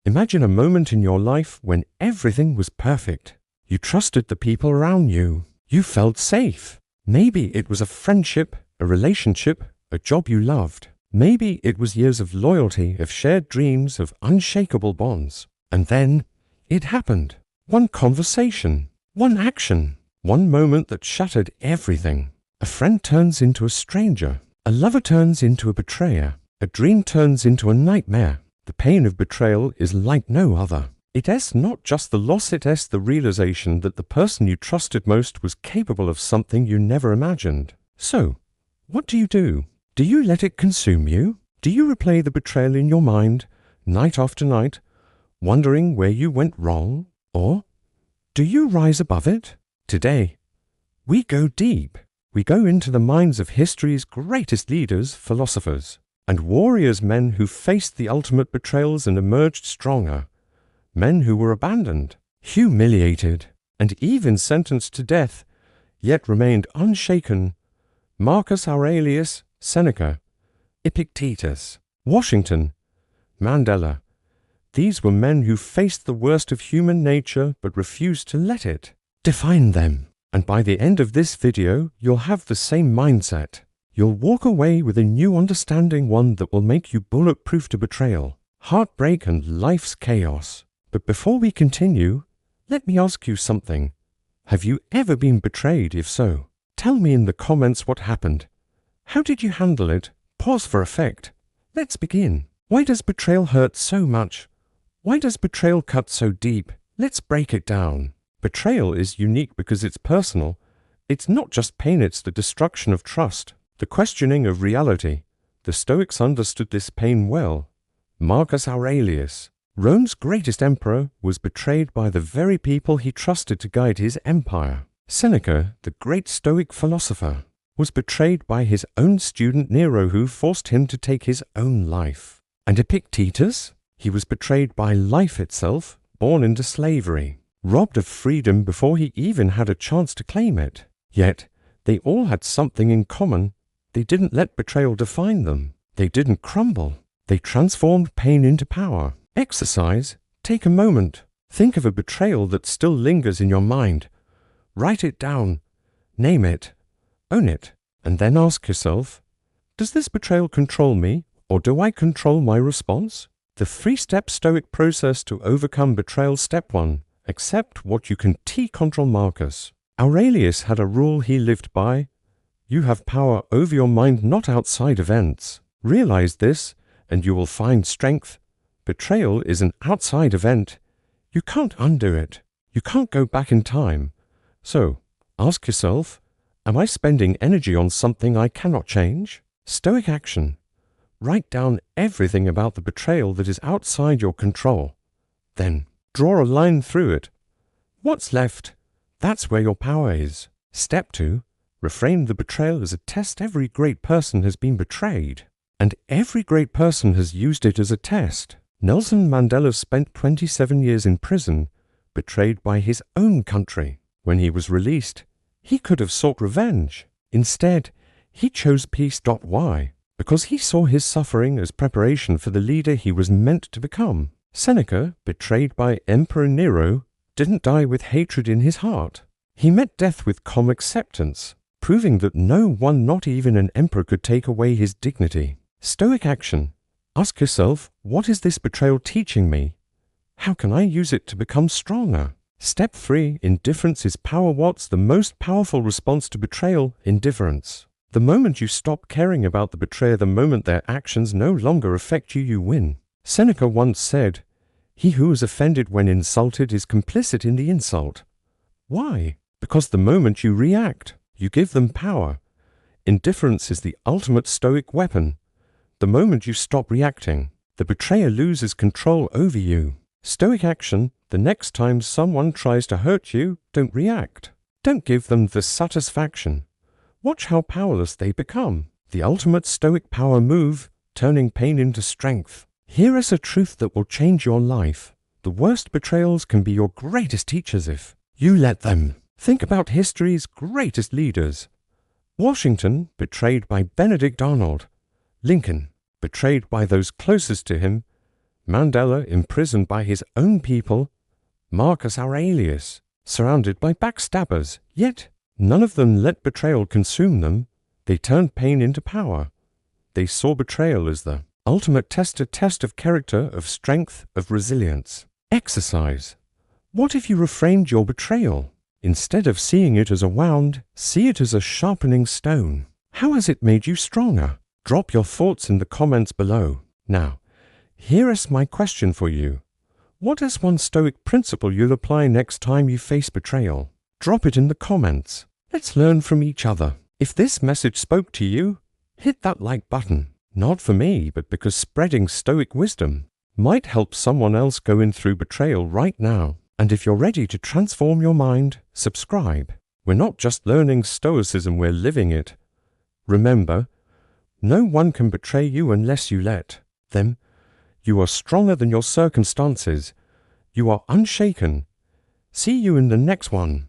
Imagine a moment in your life when everything was perfect. You trusted the people around you. You felt safe. Maybe it was a friendship, a relationship, a job you loved. Maybe it was years of loyalty, of shared dreams, of unshakable bonds. And then it happened. One conversation, one action, one moment that shattered everything. A friend turns into a stranger. A lover turns into a betrayer. A dream turns into a nightmare. The pain of betrayal is like no other. It is not just the loss, it is the realization that the person you trusted most was capable of something you never imagined. So, what do? Do you let it consume you? Do you replay the betrayal in your mind, night after night, wondering where you went wrong? Or do you rise above it? Today, we go deep. We go into the minds of history's greatest leaders, philosophers, and warriors, men who faced the ultimate betrayals and emerged stronger. Men who were abandoned, humiliated, and even sentenced to death, yet remained unshaken. Marcus Aurelius, Seneca, Epictetus, Washington, Mandela. These were men who faced the worst of human nature but refused to let it define them. And by the end of this video, you'll have the same mindset. You'll walk away with a new understanding, one that will make you bulletproof to betrayal, heartbreak, and life's chaos. But before we continue, let me ask you something. Have you ever been betrayed? If so, tell me in the comments what happened. How did you handle it? Pause for effect. Let's begin. Why does betrayal hurt so much? Why does betrayal cut so deep? Let's break it down. Betrayal is unique because it's personal. It's not just pain, it's the destruction of trust, the questioning of reality. The Stoics understood this pain well. Marcus Aurelius, Rome's greatest emperor, was betrayed by the very people he trusted to guide his empire. Seneca, the great Stoic philosopher, was betrayed by his own student Nero, who forced him to take his own life. And Epictetus? He was betrayed by life itself, born into slavery, robbed of freedom before he even had a chance to claim it. Yet, they all had something in common. They didn't let betrayal define them. They didn't crumble. They transformed pain into power. Exercise. Take a moment. Think of a betrayal that still lingers in your mind. Write it down. Name it. Own it. And then ask yourself, does this betrayal control me, or do I control my response? The 3-step Stoic process to overcome betrayal. Step 1. Accept what you can. Control. Marcus Aurelius had a rule he lived by. You have power over your mind, not outside events. Realize this, and you will find strength. Betrayal is an outside event. You can't undo it. You can't go back in time. So, ask yourself, am I spending energy on something I cannot change? Stoic action. Write down everything about the betrayal that is outside your control. Then, draw a line through it. What's left? That's where your power is. Step 2. Reframe the betrayal as a test. Every great person has been betrayed, and every great person has used it as a test. Nelson Mandela spent 27 years in prison, betrayed by his own country. When he was released, he could have sought revenge. Instead, he chose peace. Why? Because he saw his suffering as preparation for the leader he was meant to become. Seneca, betrayed by Emperor Nero, didn't die with hatred in his heart. He met death with calm acceptance, proving that no one, not even an emperor, could take away his dignity. Stoic action. Ask yourself, what is this betrayal teaching me? How can I use it to become stronger? Step 3. Indifference is power. What's the most powerful response to betrayal? Indifference. The moment you stop caring about the betrayer, the moment their actions no longer affect you, you win. Seneca once said, "He who is offended when insulted is complicit in the insult." Why? Because the moment you react, you give them power. Indifference is the ultimate Stoic weapon. The moment you stop reacting, the betrayer loses control over you. Stoic action. The next time someone tries to hurt you, don't react. Don't give them the satisfaction. Watch how powerless they become. The ultimate Stoic power move, turning pain into strength. Here is a truth that will change your life. The worst betrayals can be your greatest teachers if you let them. Think about history's greatest leaders. Washington, betrayed by Benedict Arnold. Lincoln, betrayed by those closest to him. Mandela imprisoned by his own people, Marcus Aurelius surrounded by backstabbers, yet none of them let betrayal consume them. They turned pain into power. They saw betrayal as the ultimate test, a test of character, of strength, of resilience. Exercise. What if you reframed your betrayal? Instead of seeing it as a wound, see it as a sharpening stone. How has it made you stronger? Drop your thoughts in the comments below. Now, here is my question for you. What is one Stoic principle you'll apply next time you face betrayal? Drop it in the comments. Let's learn from each other. If this message spoke to you, hit that like button. Not for me, but because spreading Stoic wisdom might help someone else going through betrayal right now. And if you're ready to transform your mind, subscribe. We're not just learning Stoicism, we're living it. Remember, no one can betray you unless you let them. You are stronger than your circumstances. You are unshaken. See you in the next one.